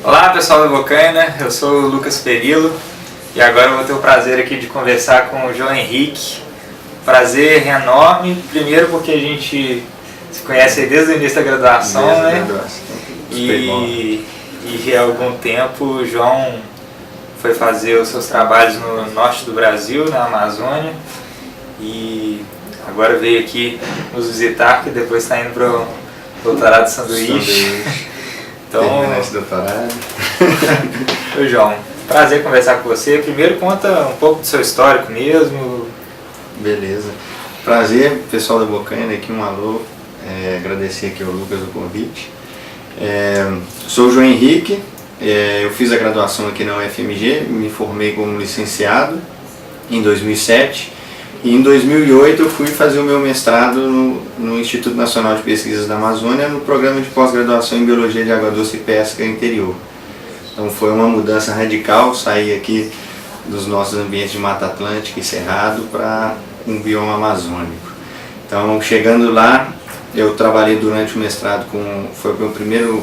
Olá pessoal do Bocaina, eu sou o Lucas Perillo e agora eu vou ter o prazer aqui de conversar com o João Henrique. Prazer enorme, primeiro porque a gente se conhece desde o início da graduação, né? E há algum tempo o João foi fazer os seus trabalhos no norte do Brasil, na Amazônia, e agora veio aqui nos visitar, que depois está indo para o doutorado de sanduíche. Então, esse doutorado. Oi, João, prazer conversar com você. Primeiro conta um pouco do seu histórico mesmo. Beleza. Prazer, pessoal da Bocaina, aqui um alô. Agradecer aqui ao Lucas o convite. Sou o João Henrique, eu fiz a graduação aqui na UFMG, me formei como licenciado em 2007 e em 2008 eu fui fazer o meu mestrado no Instituto Nacional de Pesquisas da Amazônia, no programa de pós-graduação em Biologia de Água Doce e Pesca Interior. Então foi uma mudança radical, sair aqui dos nossos ambientes de Mata Atlântica e Cerrado para um bioma amazônico. Então chegando lá, eu trabalhei durante o mestrado foi o meu primeiro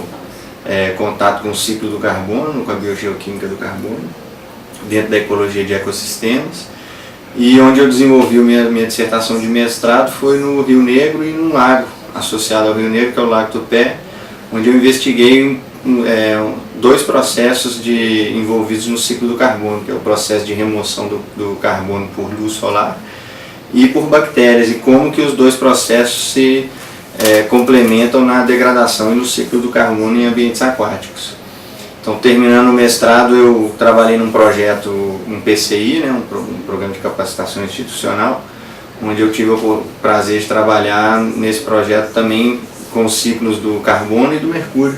contato com o ciclo do carbono, com a biogeoquímica do carbono, dentro da ecologia de ecossistemas. E onde eu desenvolvi minha dissertação de mestrado foi no Rio Negro e num lago associado ao Rio Negro, que é o Lago Tupé, onde eu investiguei dois processos envolvidos no ciclo do carbono, que é o processo de remoção do carbono por luz solar e por bactérias, e como que os dois processos se complementam na degradação e no ciclo do carbono em ambientes aquáticos. Então, terminando o mestrado, eu trabalhei num projeto, um PCI, né, um Programa de Capacitação Institucional, onde eu tive o prazer de trabalhar nesse projeto também com os ciclos do carbono e do mercúrio,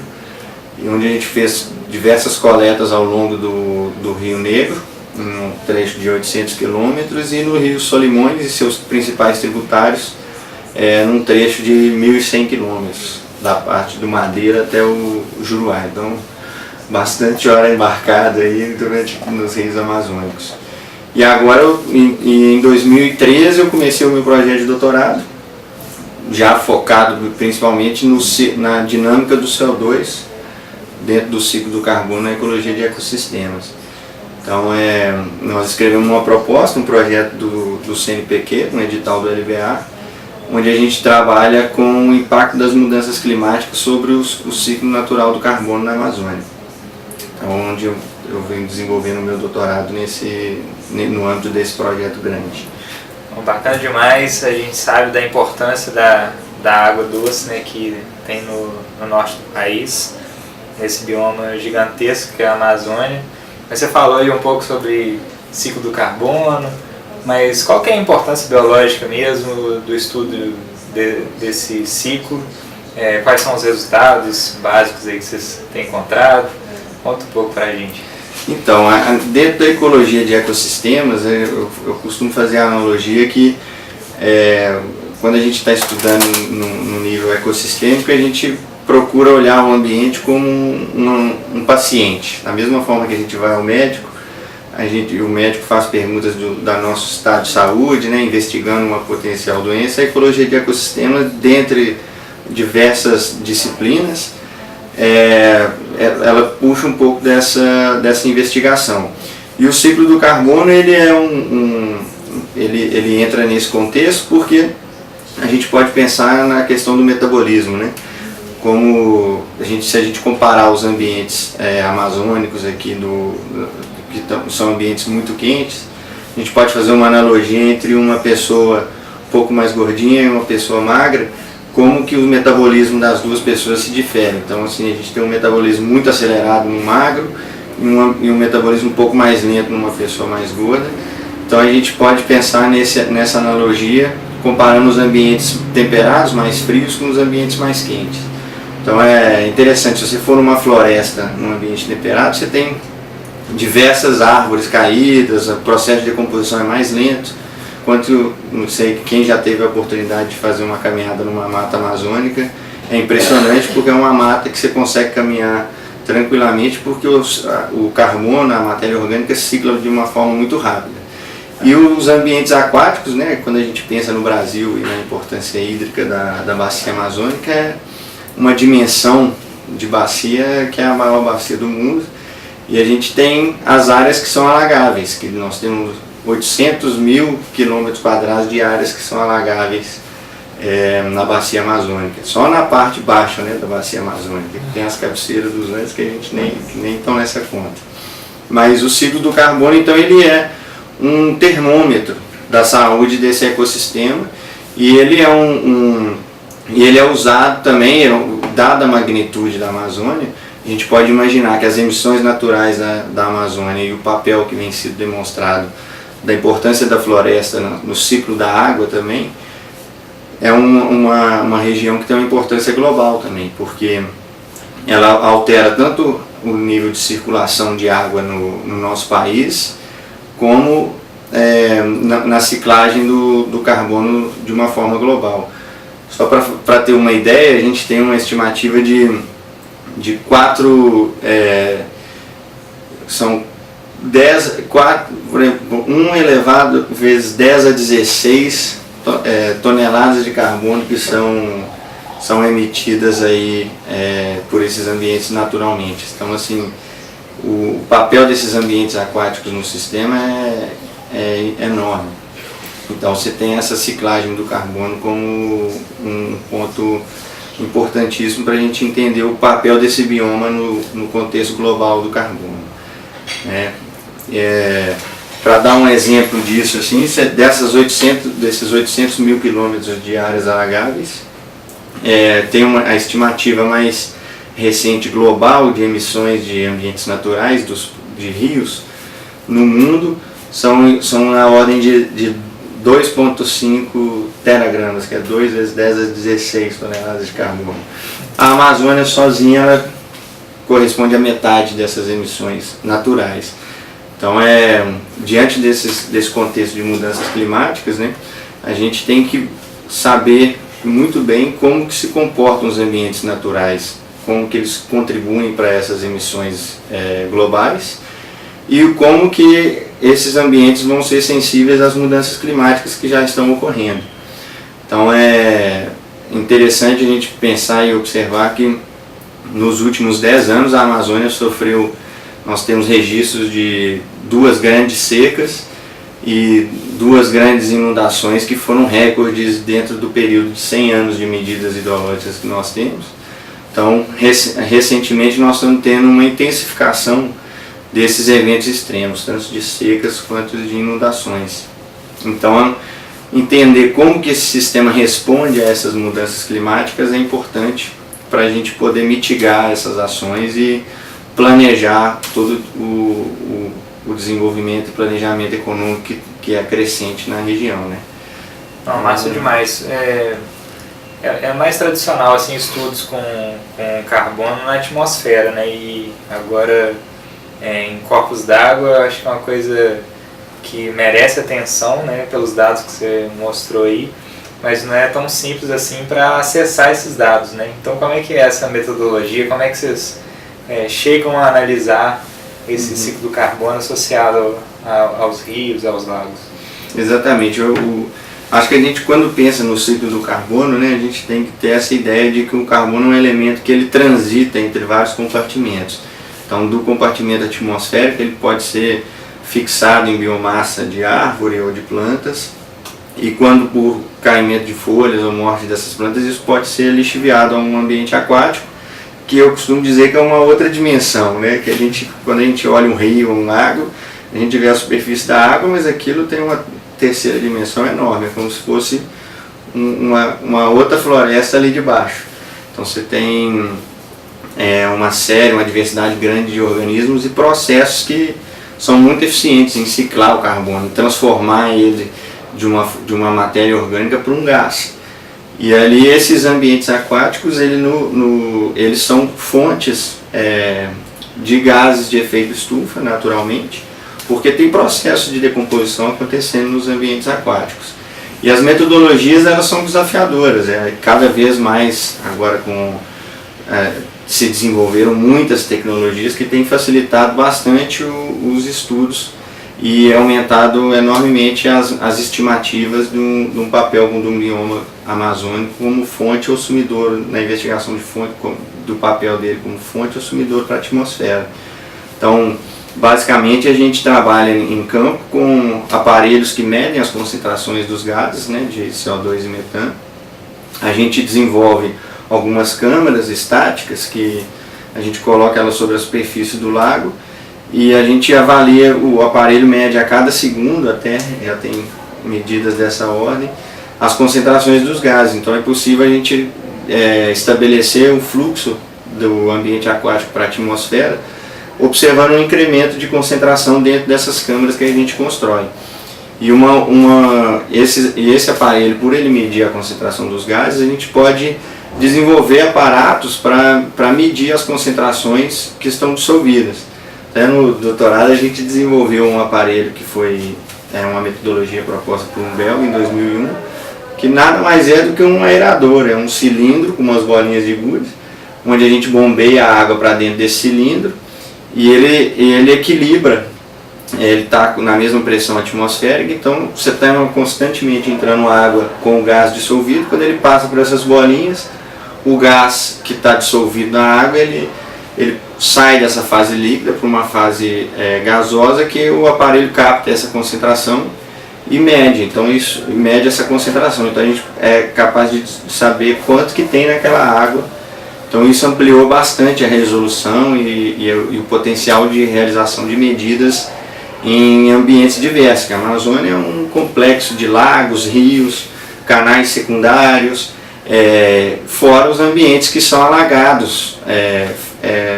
e onde a gente fez diversas coletas ao longo do Rio Negro, um trecho de 800 quilômetros, e no Rio Solimões e seus principais tributários, num trecho de 1.100 quilômetros, da parte do Madeira até o Juruá. Então, bastante hora embarcada aí nos rios amazônicos. E agora, em 2013, eu comecei o meu projeto de doutorado, já focado principalmente na dinâmica do CO2 dentro do ciclo do carbono na ecologia de ecossistemas. Então, nós escrevemos uma proposta, um projeto do CNPq, um edital do LBA, onde a gente trabalha com o impacto das mudanças climáticas sobre o ciclo natural do carbono na Amazônia. Então, onde eu venho desenvolvendo o meu doutorado no âmbito desse projeto grande. Bom, bacana demais, a gente sabe da importância da água doce, né, que tem no norte do país, nesse bioma gigantesco que é a Amazônia. Mas você falou aí um pouco sobre ciclo do carbono, mas qual que é a importância biológica mesmo do estudo desse ciclo? Quais são os resultados básicos aí que vocês têm encontrado? Conta um pouco para a gente. Então, dentro da ecologia de ecossistemas, eu costumo fazer a analogia que quando a gente está estudando no nível ecossistêmico, a gente procura olhar o ambiente como um paciente. Da mesma forma que a gente vai ao médico, o médico faz perguntas do nosso estado de saúde, né, investigando uma potencial doença. A ecologia de ecossistemas, dentre diversas disciplinas, ela puxa um pouco dessa investigação. E o ciclo do carbono ele entra nesse contexto porque a gente pode pensar na questão do metabolismo, né? Como se a gente comparar os ambientes amazônicos aqui que são ambientes muito quentes, a gente pode fazer uma analogia entre uma pessoa um pouco mais gordinha e uma pessoa magra, como que o metabolismo das duas pessoas se difere. Então, assim, a gente tem um metabolismo muito acelerado no magro e um metabolismo um pouco mais lento numa pessoa mais gorda. Então, a gente pode pensar nessa analogia, comparando os ambientes temperados, mais frios, com os ambientes mais quentes. Então, é interessante, se você for numa floresta, num ambiente temperado, você tem diversas árvores caídas, o processo de decomposição é mais lento. Não sei, quem já teve a oportunidade de fazer uma caminhada numa mata amazônica, é impressionante porque é uma mata que você consegue caminhar tranquilamente porque o carbono, a matéria orgânica, cicla de uma forma muito rápida. E os ambientes aquáticos, né, quando a gente pensa no Brasil e na importância hídrica da bacia amazônica, é uma dimensão de bacia, que é a maior bacia do mundo, e a gente tem as áreas que são alagáveis, que nós temos 800 mil quilômetros quadrados de áreas que são alagáveis na bacia amazônica, só na parte baixa, né, da bacia amazônica, que tem as cabeceiras dos Andes que a gente nem estão nessa conta. Mas o ciclo do carbono, então, ele é um termômetro da saúde desse ecossistema, e ele é ele é usado também, dada a magnitude da Amazônia, a gente pode imaginar que as emissões naturais da Amazônia e o papel que vem sido demonstrado da importância da floresta no ciclo da água também, é uma região que tem uma importância global também, porque ela altera tanto o nível de circulação de água no nosso país, como na ciclagem do carbono de uma forma global. Só para ter uma ideia, a gente tem uma estimativa de 4, são 1 elevado vezes 10 a 16 toneladas de carbono que são emitidas aí, por esses ambientes naturalmente. Então, assim, o papel desses ambientes aquáticos no sistema é enorme. Então, você tem essa ciclagem do carbono como um ponto importantíssimo para a gente entender o papel desse bioma no contexto global do carbono. Para dar um exemplo disso, assim, desses 800 mil quilômetros de áreas alagáveis, tem a estimativa mais recente global de emissões de ambientes naturais, de rios, no mundo, são na ordem de 2,5 teragramas, que é 2 vezes 10 a 16 toneladas de carbono. A Amazônia sozinha ela corresponde à metade dessas emissões naturais. Então, diante desse contexto de mudanças climáticas, né, a gente tem que saber muito bem como que se comportam os ambientes naturais, como que eles contribuem para essas emissões globais, e como que esses ambientes vão ser sensíveis às mudanças climáticas que já estão ocorrendo. Então, é interessante a gente pensar e observar que nos últimos 10 anos a Amazônia sofreu, nós temos registros de 2 grandes secas e 2 grandes inundações que foram recordes dentro do período de 100 anos de medidas hidrológicas que nós temos. Então, recentemente nós estamos tendo uma intensificação desses eventos extremos, tanto de secas quanto de inundações. Então, entender como que esse sistema responde a essas mudanças climáticas é importante para a gente poder mitigar essas ações e planejar todo o desenvolvimento e planejamento econômico que é crescente na região, né? Não, massa demais. É mais tradicional, assim, estudos com carbono na atmosfera, né? E agora em corpos d'água, acho que é uma coisa que merece atenção, né? Pelos dados que você mostrou aí, mas não é tão simples assim para acessar esses dados, né? Então, como é que é essa metodologia? Como é que vocês chegam a analisar esse ciclo do carbono associado aos rios, aos lagos? Exatamente. Acho que a gente, quando pensa no ciclo do carbono, né, a gente tem que ter essa ideia de que o carbono é um elemento que ele transita entre vários compartimentos. Então, do compartimento atmosférico, ele pode ser fixado em biomassa de árvore ou de plantas, e quando por caimento de folhas ou morte dessas plantas, isso pode ser lixiviado a um ambiente aquático, que eu costumo dizer que é uma outra dimensão, né? Que quando a gente olha um rio ou um lago, a gente vê a superfície da água, mas aquilo tem uma terceira dimensão enorme, é como se fosse uma outra floresta ali de baixo. Então você tem uma diversidade grande de organismos e processos que são muito eficientes em ciclar o carbono, transformar ele de uma matéria orgânica para um gás. E ali esses ambientes aquáticos eles são fontes de gases de efeito estufa, naturalmente, porque tem processo de decomposição acontecendo nos ambientes aquáticos. E as metodologias elas são desafiadoras, cada vez mais agora se desenvolveram muitas tecnologias que têm facilitado bastante os estudos e aumentado enormemente as estimativas de um papel do bioma amazônico como fonte ou sumidor na investigação de fonte do papel dele como fonte ou sumidouro para a atmosfera. Então, basicamente a gente trabalha em campo com aparelhos que medem as concentrações dos gases, né, de CO2 e metano. A gente desenvolve algumas câmeras estáticas que a gente coloca elas sobre a superfície do lago e a gente avalia, o aparelho mede a cada segundo, até já tem medidas dessa ordem, as concentrações dos gases. Então é possível a gente estabelecer o fluxo do ambiente aquático para a atmosfera, observando um incremento de concentração dentro dessas câmeras que a gente constrói. E esse aparelho, por ele medir a concentração dos gases, a gente pode desenvolver aparatos para medir as concentrações que estão dissolvidas. Até no doutorado a gente desenvolveu um aparelho que foi uma metodologia proposta por um belga em 2001, que nada mais é do que um aerador, é um cilindro com umas bolinhas de gude, onde a gente bombeia a água para dentro desse cilindro e ele equilibra, ele está na mesma pressão atmosférica, então você está constantemente entrando água com o gás dissolvido. Quando ele passa por essas bolinhas, o gás que está dissolvido na água, ele sai dessa fase líquida para uma fase gasosa, que o aparelho capta essa concentração e mede. Então isso mede essa concentração. Então a gente é capaz de saber quanto que tem naquela água. Então isso ampliou bastante a resolução e o potencial de realização de medidas em ambientes diversos. A Amazônia é um complexo de lagos, rios, canais secundários, fora os ambientes que são alagados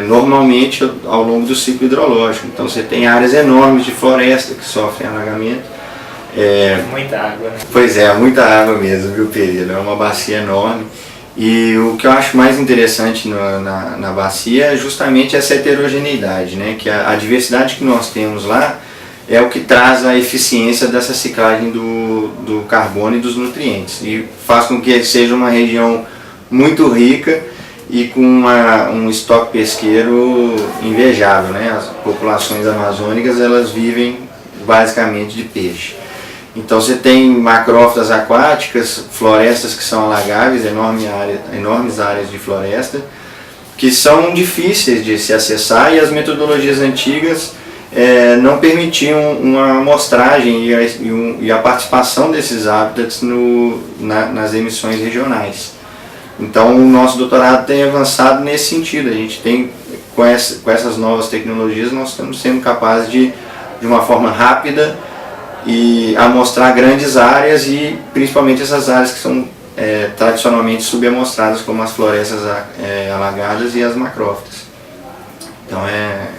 normalmente ao longo do ciclo hidrológico. Então você tem áreas enormes de floresta que sofrem alagamento. Muita água, né? Pois é, muita água mesmo, viu, Pereira? É uma bacia enorme. E o que eu acho mais interessante na bacia é justamente essa heterogeneidade, né? Que a diversidade que nós temos lá é o que traz a eficiência dessa ciclagem do carbono e dos nutrientes, e faz com que seja uma região muito rica e com um estoque pesqueiro invejável, né? As populações amazônicas, elas vivem basicamente de peixe. Então você tem macrófitas aquáticas, florestas que são alagáveis, enormes áreas de floresta, que são difíceis de se acessar, e as metodologias antigas não permitiam uma amostragem e a participação desses hábitats nas emissões regionais. Então o nosso doutorado tem avançado nesse sentido. A gente tem, com essas novas tecnologias, nós estamos sendo capazes de uma forma rápida, e amostrar grandes áreas, e principalmente essas áreas que são tradicionalmente subamostradas, como as florestas alagadas e as macrófitas. Então é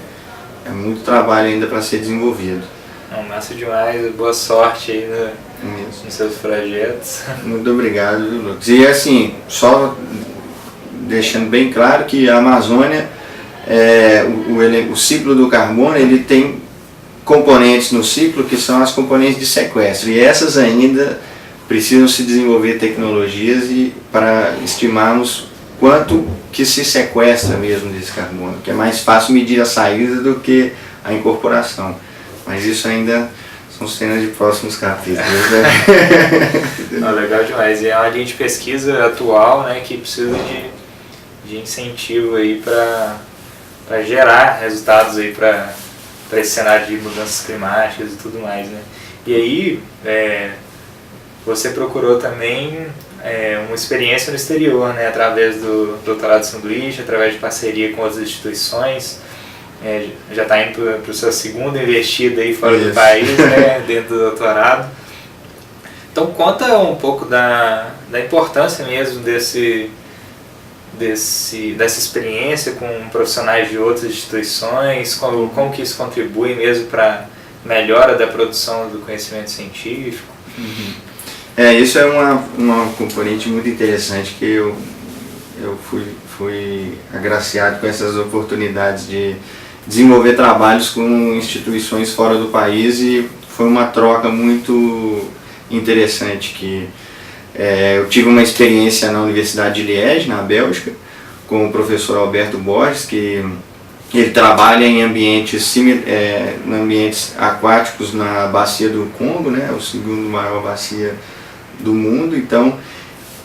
muito trabalho ainda para ser desenvolvido. Massa demais, boa sorte aí nos seus projetos. Muito obrigado, Lucas. E assim, só deixando bem claro que a Amazônia, o ciclo do carbono, ele tem componentes no ciclo que são as componentes de sequestro, e essas ainda precisam se desenvolver tecnologias para estimarmos quanto que se sequestra mesmo desse carbono, que é mais fácil medir a saída do que a incorporação, mas isso ainda são cenas de próximos capítulos, né? Legal demais, e é uma linha de pesquisa atual, né, que precisa de incentivo aí para gerar resultados aí para esse cenário de mudanças climáticas e tudo mais, né? E aí, você procurou também uma experiência no exterior, né? Através do doutorado sanduíche, através de parceria com outras instituições, já está indo para o seu segundo investida aí fora do país, né? Dentro do doutorado. Então conta um pouco da importância mesmo dessa experiência com profissionais de outras instituições, como que isso contribui mesmo para a melhora da produção do conhecimento científico. Isso é uma componente muito interessante, que eu fui agraciado com essas oportunidades de desenvolver trabalhos com instituições fora do país, e foi uma troca muito interessante que eu tive uma experiência na Universidade de Liège, na Bélgica, com o professor Alberto Borges, que ele trabalha em ambientes aquáticos na bacia do Congo, né, o segundo maior bacia do mundo. Então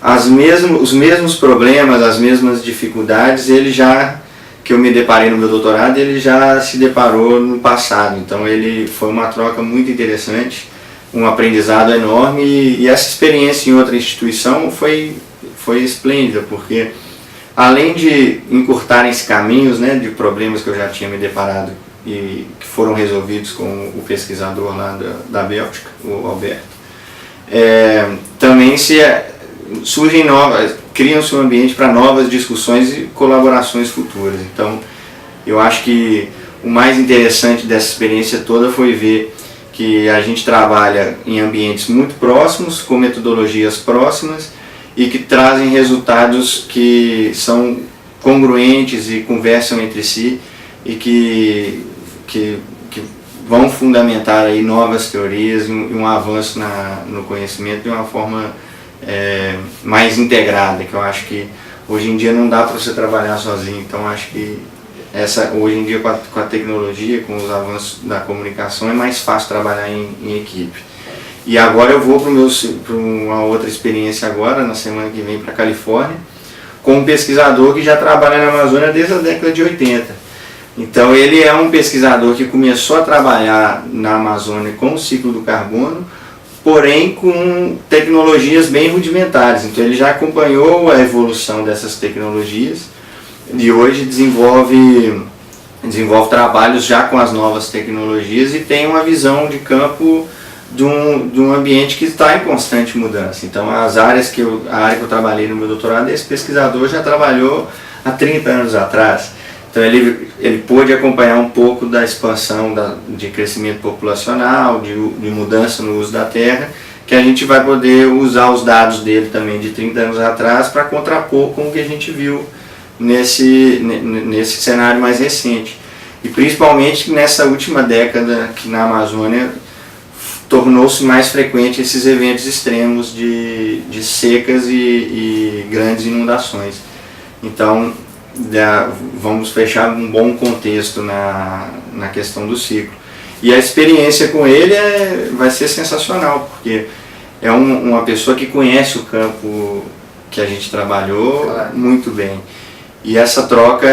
os mesmos problemas, as mesmas dificuldades, ele já, que eu me deparei no meu doutorado, ele já se deparou no passado. Então ele foi uma troca muito interessante, um aprendizado enorme, e essa experiência em outra instituição foi esplêndida, porque além de encurtarem esses caminhos, né, de problemas que eu já tinha me deparado e que foram resolvidos com o pesquisador lá da Bélgica, o Alberto, também surgem criam-se um ambiente para novas discussões e colaborações futuras. Então, eu acho que o mais interessante dessa experiência toda foi ver que a gente trabalha em ambientes muito próximos, com metodologias próximas e que trazem resultados que são congruentes e conversam entre si e que vão fundamentar aí novas teorias e um avanço no conhecimento de uma forma mais integrada, que eu acho que hoje em dia não dá para você trabalhar sozinho. Então acho que hoje em dia com a tecnologia, com os avanços da comunicação, é mais fácil trabalhar em equipe. E agora eu vou para uma outra experiência agora, na semana que vem, para a Califórnia, com um pesquisador que já trabalha na Amazônia desde a década de 80. Então ele é um pesquisador que começou a trabalhar na Amazônia com o ciclo do carbono, porém com tecnologias bem rudimentares. Então ele já acompanhou a evolução dessas tecnologias e hoje desenvolve trabalhos já com as novas tecnologias e tem uma visão de campo de um ambiente que está em constante mudança. Então a área que eu trabalhei no meu doutorado, esse pesquisador já trabalhou há 30 anos atrás. Então ele pôde acompanhar um pouco da expansão de crescimento populacional, de mudança no uso da terra, que a gente vai poder usar os dados dele também de 30 anos atrás para contrapor com o que a gente viu nesse cenário mais recente. E principalmente nessa última década que na Amazônia tornou-se mais frequente esses eventos extremos de secas e grandes inundações. Então vamos fechar um bom contexto na questão do ciclo. E a experiência com ele vai ser sensacional, porque é uma pessoa que conhece o campo que a gente trabalhou muito bem. E essa troca,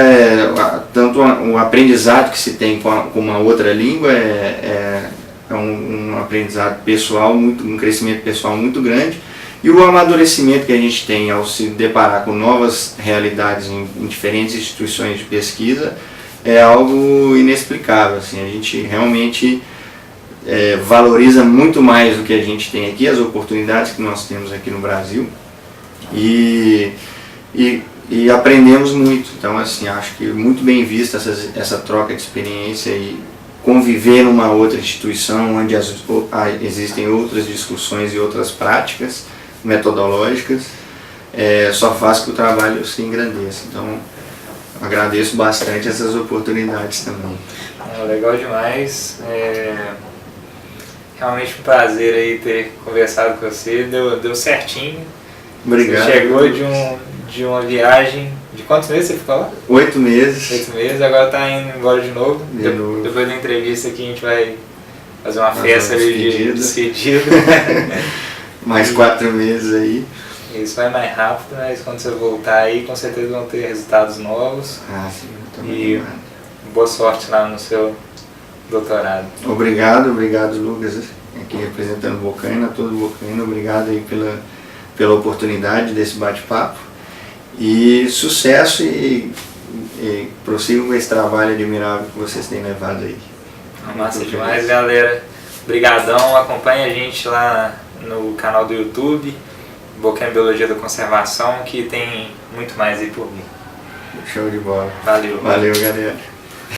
tanto o aprendizado que se tem com uma outra língua, é um aprendizado pessoal, um crescimento pessoal muito grande, e o amadurecimento que a gente tem ao se deparar com novas realidades em diferentes instituições de pesquisa é algo inexplicável. Assim, a gente realmente valoriza muito mais o que a gente tem aqui, as oportunidades que nós temos aqui no Brasil, e aprendemos muito. Então, assim, acho que muito bem vista essa troca de experiência e conviver numa outra instituição onde existem outras discussões e outras práticas metodológicas, só faz que o trabalho se engrandeça. Então, agradeço bastante essas oportunidades também. Legal demais. Realmente um prazer aí ter conversado com você. Deu certinho. Obrigado. Você chegou de uma viagem. De quantos meses você ficou lá? 8 meses. 8 meses, agora está indo embora de novo. Depois da entrevista aqui a gente vai fazer uma festa de despedida. Mais 4 meses aí. Isso vai mais rápido, mas quando você voltar aí, com certeza vão ter resultados novos. Sim, e boa sorte lá no seu doutorado. Obrigado, Lucas, aqui representando Bocaina, todo Bocaina, obrigado aí pela oportunidade desse bate-papo. E sucesso e prossigam com esse trabalho admirável que vocês têm levado aí. Massa demais, galera. Obrigadão, acompanha a gente lá no canal do YouTube, Bocaina Biologia da Conservação, que tem muito mais aí por vir. Show de bola. Valeu. Valeu, galera.